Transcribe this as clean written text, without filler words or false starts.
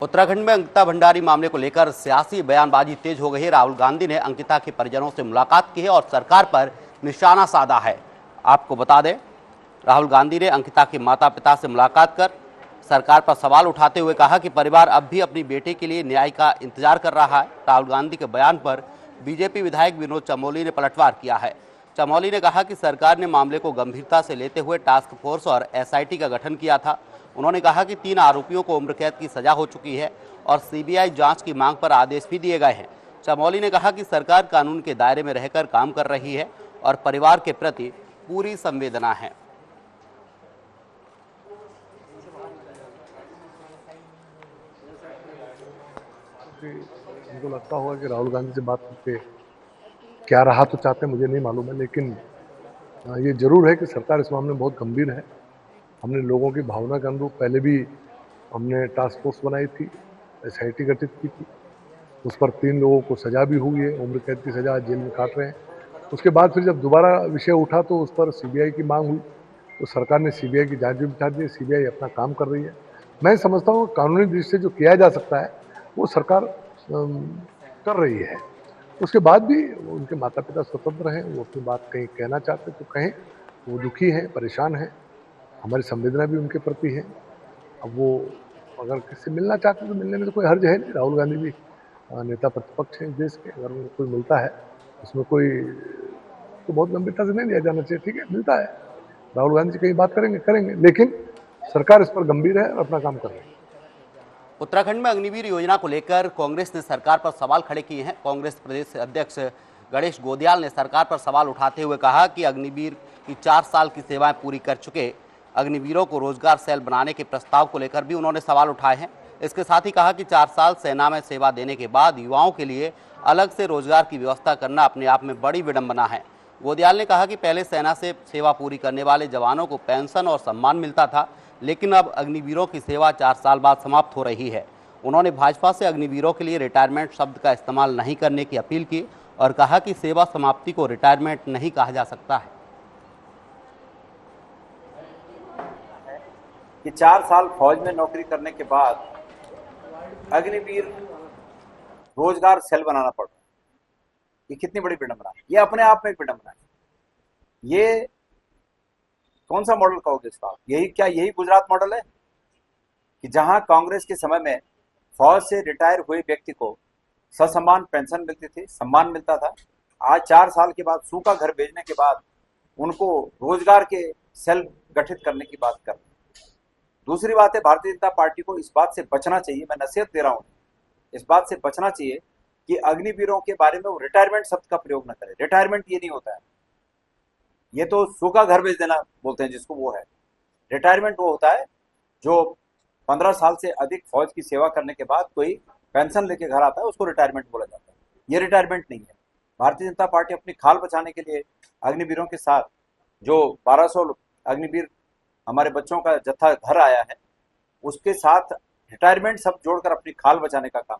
उत्तराखंड में अंकिता भंडारी मामले को लेकर सियासी बयानबाजी तेज हो गई है। राहुल गांधी ने अंकिता के परिजनों से मुलाकात की है और सरकार पर निशाना साधा है। आपको बता दें, राहुल गांधी ने अंकिता के माता पिता से मुलाकात कर सरकार पर सवाल उठाते हुए कहा कि परिवार अब भी अपनी बेटी के लिए न्याय का इंतजार कर रहा है। राहुल गांधी के बयान पर बीजेपी विधायक विनोद चमोली ने पलटवार किया है। चमोली ने कहा कि सरकार ने मामले को गंभीरता से लेते हुए टास्क फोर्स और एसआईटी का गठन किया था। उन्होंने कहा कि 3 आरोपियों को उम्र कैद की सजा हो चुकी है और सीबीआई जांच की मांग पर आदेश भी दिए गए हैं। चमोली ने कहा कि सरकार कानून के दायरे में रहकर काम कर रही है और परिवार के प्रति पूरी संवेदना है। उनको लगता होगा कि राहुल गांधी से बात करके क्या रहा तो चाहते हैं, मुझे नहीं मालूम है, लेकिन ये जरूर है कि सरकार इस मामले में बहुत गंभीर है। हमने लोगों की भावना के अनुरूप पहले भी हमने टास्क फोर्स बनाई थी, एसआईटी गठित की थी। उस पर 3 लोगों को सजा भी हुई है, उम्र कैद की सजा, जेल में काट रहे हैं। उसके बाद फिर जब दोबारा विषय उठा तो उस पर सीबीआई की मांग हुई, तो सरकार ने सीबीआई की जांच भी बिठा दी। सीबीआई अपना काम कर रही है। मैं समझता हूँ कानूनी दृष्टि से जो किया जा सकता है वो सरकार कर रही है। उसके बाद भी उनके माता पिता स्वतंत्र हैं, वो अपनी बात कहीं कहना चाहते तो कहें। वो दुखी हैं, परेशान हैं, हमारी संवेदना भी उनके प्रति है। अब वो अगर किसी मिलना चाहते तो मिलने में तो कोई हर्ज है नहीं। राहुल गांधी भी नेता प्रतिपक्ष हैं इस देश के। अगर उनको कोई मिलता है उसमें कोई तो बहुत गंभीरता से नहीं लिया जाना चाहिए। ठीक है, मिलता है, राहुल गांधी जी कहीं बात करेंगे, लेकिन सरकार इस पर गंभीर है और अपना काम कर रही है। उत्तराखंड में अग्निवीर योजना को लेकर कांग्रेस ने सरकार पर सवाल खड़े किए हैं। कांग्रेस प्रदेश अध्यक्ष गणेश गोदियाल ने सरकार पर सवाल उठाते हुए कहा कि अग्निवीर की 4 साल की सेवाएं पूरी कर चुके अग्निवीरों को रोजगार सेल बनाने के प्रस्ताव को लेकर भी उन्होंने सवाल उठाए हैं। इसके साथ ही कहा कि 4 साल सेना में सेवा देने के बाद युवाओं के लिए अलग से रोजगार की व्यवस्था करना अपने आप में बड़ी विडंबना है। गोदियाल ने कहा कि पहले सेना से सेवा पूरी करने वाले जवानों को पेंशन और सम्मान मिलता था, लेकिन अब अग्निवीरों की सेवा 4 साल बाद समाप्त हो रही है। उन्होंने भाजपा से अग्निवीरों के लिए रिटायरमेंट शब्द का इस्तेमाल नहीं करने की अपील की और कहा कि सेवा समाप्ति को रिटायरमेंट नहीं कहा जा सकता है। कि 4 साल फौज में नौकरी करने के बाद अग्निवीर रोजगार सेल बनाना पड़ रहा है। ये कितनी बड़ी विडंबना है, ये अपने आप में एक विडंबना है। ये कौन सा मॉडल कहोगे इसका? यही गुजरात मॉडल है कि जहां कांग्रेस के समय में फौज से रिटायर हुए व्यक्ति को ससम्मान पेंशन मिलती थी, सम्मान मिलता था। आज 4 साल के बाद सूखा घर भेजने के बाद उनको रोजगार के सेल गठित करने की बात कर रहे हैं। दूसरी बात है, भारतीय जनता पार्टी को इस बात से बचना चाहिए, मैं नसीहत दे रहा हूं, इस बात से बचना चाहिए कि अग्निवीरों के बारे में वो रिटायरमेंट शब्द का प्रयोग न करें। रिटायरमेंट ये नहीं होता है, ये तो सूखा घर भेज देना बोलते हैं जिसको, वो है। रिटायरमेंट वो होता है जो 15 साल से अधिक फौज की सेवा करने के बाद कोई पेंशन लेके घर आता है, उसको रिटायरमेंट बोला जाता है। ये रिटायरमेंट नहीं है। भारतीय जनता पार्टी अपनी खाल बचाने के लिए अग्निवीरों के साथ जो 1200 अग्निवीर हमारे बच्चों का जत्था घर आया है, उसके साथ रिटायरमेंट शब्द जोड़कर अपनी खाल बचाने का काम